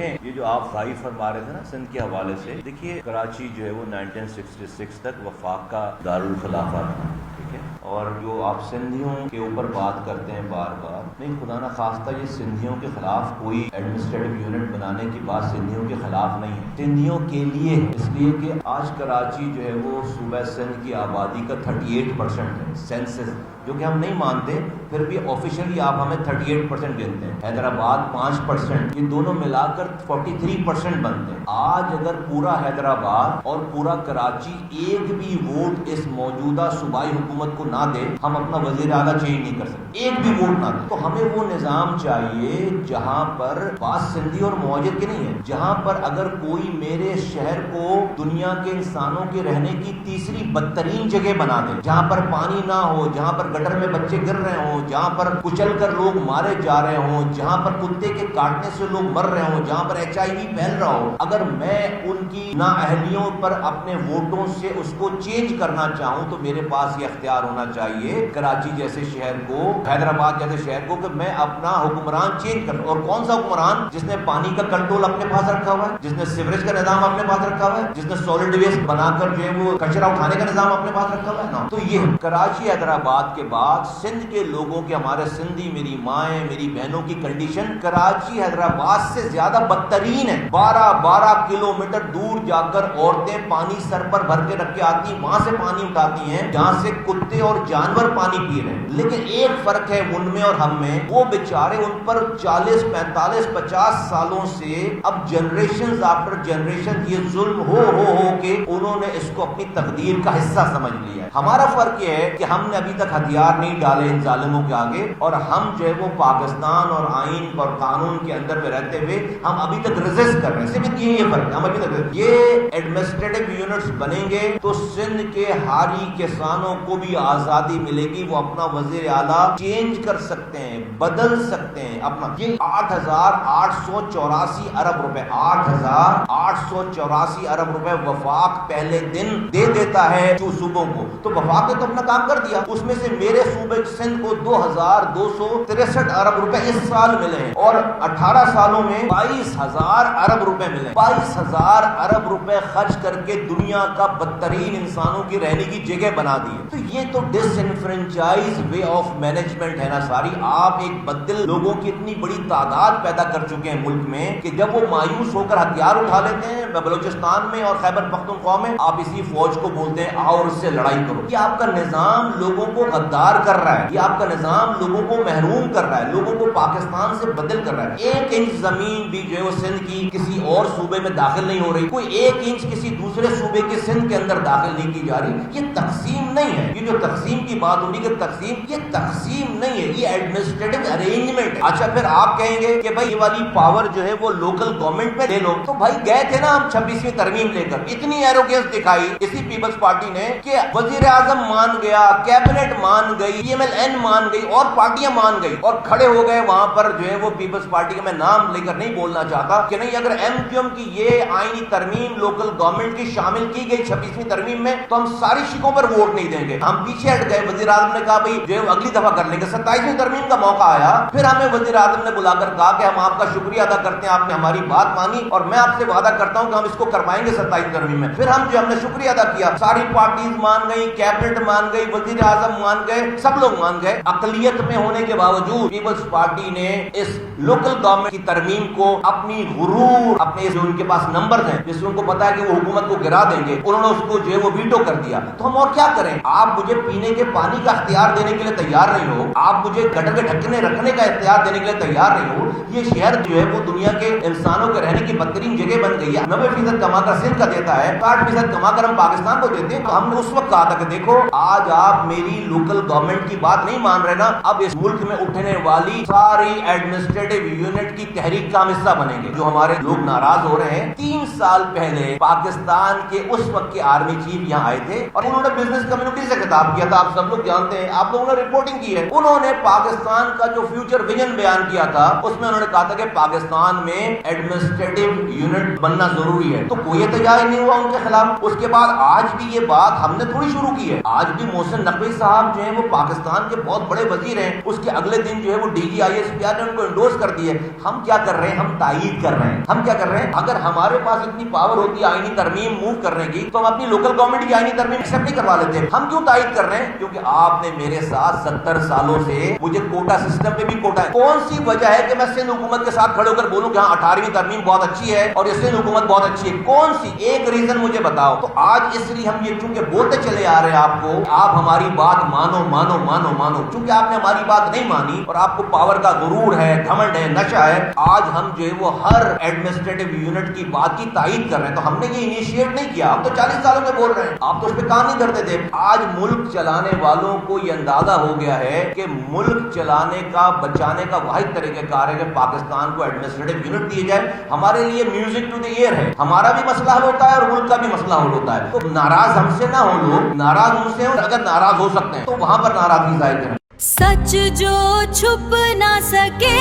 دیکھیں یہ جو آپ خواہی فرما رہے تھے نا سندھ کے حوالے سے، دیکھیے کراچی جو ہے وہ 1966 تک وفاق کا دارالخلافہ تھا، ٹھیک ہے، اور جو آپ سندھیوں کے اوپر بات کرتے ہیں بار بار، نہیں خدا نہ خواستہ یہ سندھیوں کے خلاف کوئی ایڈمنسٹریٹو یونٹ بنانے کی بات سندھیوں کے خلاف نہیں ہے، سندھیوں کے لیے، اس لیے کہ آج کراچی جو ہے وہ صوبہ سندھ کی آبادی کا 38% ہے سینسس، جو کہ ہم نہیں مانتے، پھر بھی آفیشلی آپ ہمیں 38% گنتے ہیں، حیدرآباد 5%، یہ دونوں ملا کر 43% بنتے ہیں۔ آج اگر پورا حیدرآباد اور پورا کراچی ایک بھی ووٹ اس موجودہ صوبائی حکومت کو نہ دے، ہم اپنا وزیر اعلیٰ چینج نہیں کر سکتے، ایک بھی ووٹ نہ دے۔ تو ہمیں وہ نظام چاہیے جہاں پر بات سندھی اور معاجر کی نہیں ہے، جہاں پر اگر کوئی میرے شہر کو دنیا کے انسانوں کے رہنے کی تیسری بدترین جگہ بنا دے، جہاں پر پانی نہ ہو، جہاں پر گٹر میں بچے گر رہے ہوں، جہاں پر کچل کر لوگ مارے جا رہے ہوں، جہاں پر کتے کے کاٹنے سے لوگ مر رہے ہوں، جہاں پر HIV پھیل رہا ہو، اگر میں ان کی نااہلیوں پر اپنے ووٹوں سے اس کو چینج کرنا چاہوں تو میرے پاس یہ اختیار ہونا چاہیے کراچی جیسے شہر کو، حیدرآباد جیسے شہر کو، کہ میں اپنا حکمران چینج کروں۔ اور کون سا حکمران؟ جس نے پانی کا کنٹرول اپنے پاس رکھا ہوا ہے، جس نے سیوریج کا نظام اپنے پاس رکھا ہوا ہے، جس نے سالڈ ویسٹ بنا کر جو ہے وہ کچرا اٹھانے کا نظام اپنے پاس رکھا ہوا ہے نا۔ تو یہ کراچی حیدرآباد کے بعد سندھ کے لوگوں کے، ہمارے سندھی، میری مائیں، میری بہنوں کی کنڈیشن کراچی حیدرآباد سے زیادہ بدترین ہے۔ 12 کلومیٹر دور جا کر عورتیں پانی سر پر بھر کے رکھ کے آتی ہیں، وہاں سے پانی اٹھاتی ہیں جہاں سے کتے اور جانور پانی پی رہے ہیں۔ لیکن ایک فرق ہے ان میں اور ہم میں، وہ بیچارے ان پر 40 45 50 سالوں سے اب جنریشن آفٹر جنریشن یہ ظلم ہو کے انہوں نے اس کو اپنی تقدیر کا حصہ سمجھ لیا ہے۔ ہمارا فرق یہ ہے کہ ہم نے ابھی تک ہتھیار نہیں ڈالے ان ظالموں کے آگے، اور ہم جو ہے وہ پاکستان اور آئین اور قانون کے اندر میں رہتے ہوئے ہم ابھی تک ریزسٹ کر رہے ہیں۔ صرف یہ فرق ہے، ہم ابھی تک یہ ایڈمنسٹریٹو یونٹس بنیں گے تو سندھ کے ہاری کسانوں کو بھی آزادی ملے گی، وہ اپنا وزیر اعلیٰ چینج کر سکتے ہیں، بدل سکتے ہیں اپنا۔ یہ 8,884 ارب روپے، 8,884 ارب روپے وفاق پہلے دن دے دیتا ہے صوبوں کو، تو وفاق نے تو اپنا کام کر دیا۔ اس میں سے میرے صوبے سندھ کو 2,263 ارب روپے اس سال ملے ہیں، اور 18 سالوں میں 22,000 ارب روپے ملے۔ 22,000 ارب روپے خرچ کر کے دنیا کا بدترین انسانوں کی رہنے کی جگہ بنا دی ہے۔ تو یہ تو ڈس انفرنچائز وے آف مینجمنٹ ہے نا ساری۔ آپ ایک بدل لوگوں کی اتنی بڑی تعداد پیدا کر چکے ہیں ملک میں کہ جب وہ مایوس ہو کر ہتھیار اٹھا لیتے ہیں، بلوچستان میں اور خیبر پختونخوا میں آپ اسی فوج کو بولتے ہیں آؤ اور اس سے لڑائی کرو۔ یہ آپ کا نظام لوگوں کو غدار کر رہا ہے، یہ آپ کا نظام لوگوں کو محروم کر رہا ہے، لوگوں کو پاکستان سے بدل کر رہا ہے۔ 1 انچ زمین بھی جو ہے وہ سندھ کی کسی اور صوبے میں داخل نہیں ہو رہی، کوئی 1 انچ کسی دوسرے صوبے کے سندھ کے اندر داخل نہیں کی جا رہی۔ یہ تقسیم نہیں ہے، یہ جو تقسیم کی بات ہونی کہ تقسیم، یہ تقسیم نہیں ہے، یہ ایڈمنسٹریٹو ارینجمنٹ ہے۔ اچھا پھر آپ کہیں گے کہ بھائی یہ والی پاور جو ہے وہ لوکل گورنمنٹ میں لے لو، تو بھائی گئے تھے نا ہم 26ویں ترمیم لے کر، اتنی ایروگینس دکھائی اسی پیپلز پارٹی نے کہ وزیر اعظم مان گیا، کیبنٹ مان گئی، PMLN مان گئی، اور پارٹیاں مان گئی، اور کھڑے ہو گئے وہاں پر جو ہے وہ پیپلز پارٹی کا میں نام لے کر نہیں بولنا چاہتا کہ نہیں اگر MQM کی یہ آئینی ترمیم لوکل گورنمنٹ کی شامل کی گئی 26ویں ترمیم میں تو ہم ساری شکوں پر ووٹ نہیں دیں گے۔ ہم پیچھے ہٹ گئے، وزیر اعظم نے کہا بھائی جو ہے اگلی دفعہ کر لیں گے۔ 27ویں ترمیم کا موقع آیا، پھر ہمیں وزیر اعظم نے بلا کر کہا کہ ہم آپ کا شکریہ ادا کرتے ہیں، آپ نے ہماری بات مانی اور میں آپ سے وعدہ کرتا ہوں کہ ہم اس کو کروائیں گے 27ویں ترمیم میں۔ پھر ہم نے شکریہ ادا کیا، ساری پارٹیز مان گئی، کیبنٹ مان گئی، وزیر اعظم مان گئے، سب لوگ مان گئے۔ اقلیت میں ہونے کے باوجود پیپلز پارٹی نے اس لوکل گورنمنٹ کی ترمیم کو اپنی غرور، اپنے جو ان کے پاس نمبرز ہیں جس سے ان کو پتا ہے کہ وہ حکومت کو گرا دیں گے، انہوں نے اس کو جو ہے وہ ویٹو کر دیا۔ تو ہم اور کیا کریں؟ آپ مجھے پینے کے پانی کا اختیار دینے کے لیے تیار نہیں ہو، آپ مجھے گٹر کے ڈھکنے رکھنے کا اختیار دینے کے لیے تیار نہیں ہو۔ یہ شہر جو ہے وہ دنیا کے انسانوں کے رہنے کی بدترین جگہ بن گئی ہے۔ 90% کما کر سندھ کا دیتا ہے، 60% کما کر ہم پاکستان کو دیتے ہیں۔ تو ہم نے اس وقت کہا تھا کہ دیکھو آج آپ میری لوکل گورنمنٹ کی بات نہیں مان رہے نا، اب اس ملک میں اٹھنے والی ساری ایڈمنسٹریٹو یونٹ کی تحریک کا حصہ بنیں گے۔ جو ہمارے لوگ ناراض ہو رہے ہیں، 3 سال پہلے پاکستان کے اس وقت کے آرمی چیف یہاں آئے تھے اور انہوں نے بزنس کمیونٹی سے خطاب کیا تھا، آپ سب لوگ جانتے ہیں، آپ لوگوں نے رپورٹنگ کی ہے۔ انہوں نے پاکستان پاکستان کا جو فیوچر ویژن بیان کیا تھا اس میں انہوں نے کہا تھا کہ پاکستان میں ایڈمنسٹریٹو یونٹ بننا ضروری ہے، تو کوئی احتجاج نہیں ہوا ان کے خلاف۔ اس کے بعد آج بھی یہ بات ہم نے تھوڑی شروع کی ہے، آج بھی محسن نقوی صاحب جو ہیں وہ پاکستان کے بہت بڑے وزیر ہیں، اس کے اگلے دن جو ہے وہ D G I S P R نے ان کو انڈورس کر دی ہے۔ ہم کیا کر رہے ہیں؟ ہم تائید کر رہے ہیں۔ ہم کیا کر رہے ہیں؟ اگر ہمارے پاس اتنی پاور ہوتی ہے آئینی ترمیم موو کرنے کی تو ہم اپنی لوکل گورنمنٹ کی آئینی ترمیم ایکسپٹ نہیں کروا لیتے۔ ہم کیوں تائید کر رہے ہیں؟ کیونکہ آپ نے میرے ساتھ 70 سالوں سے مجھے کوٹا سسٹم پہ بھی کوٹا ہے۔ کون سی وجہ ہے کہ میں سندھ حکومت کے ساتھ کھڑے ہو کر بولوں کہ ہاں 18ویں ترمیم بہت اچھی ہے اور یہ سندھ حکومت بہت اچھی ہے؟ کون سی ایک ریزن مجھے بتاؤ۔ تو آج اس لیے ہم یہ چونکہ بولتے چلے آ رہے ہیں آپ کو، آپ ہماری بات مانو مانو مانو مانو، چونکہ آپ نے ہماری بات نہیں مانی اور آپ کو پاور کا غرور ہے، گھمنڈ ہے، نشہ ہے، آج ہم جو ہے وہ ہر ایڈمنسٹریٹو یونٹ کی بات کی تائید کر رہے ہیں۔ تو ہم نے یہ انیشیٹ نہیں کیا، ہم تو 40 سالوں سے بول رہے ہیں، آپ تو اس پہ کام نہیں کرتے تھے۔ آج ملک چلانے والوں کو یہ اندازہ ہو گیا ہے کہ ملک چلانے کا بچانے کا واحد طریقہ کار ہے کہ پاکستان کو ایڈمنسٹریٹو یونٹ دیے جائے۔ ہمارے لیے میوزک ٹو دی ایئر ہے، ہمارا بھی مسئلہ حل ہوتا ہے اور ملک کا بھی مسئلہ حل ہوتا ہے۔ تو ناراض ہم سے نہ ہو، لوگ ناراض ان سے ہو، اگر ناراض ہو سکتے ہیں تو وہاں پر ناراضگی ظاہر کریں۔ سچ جو چھپ نہ سکے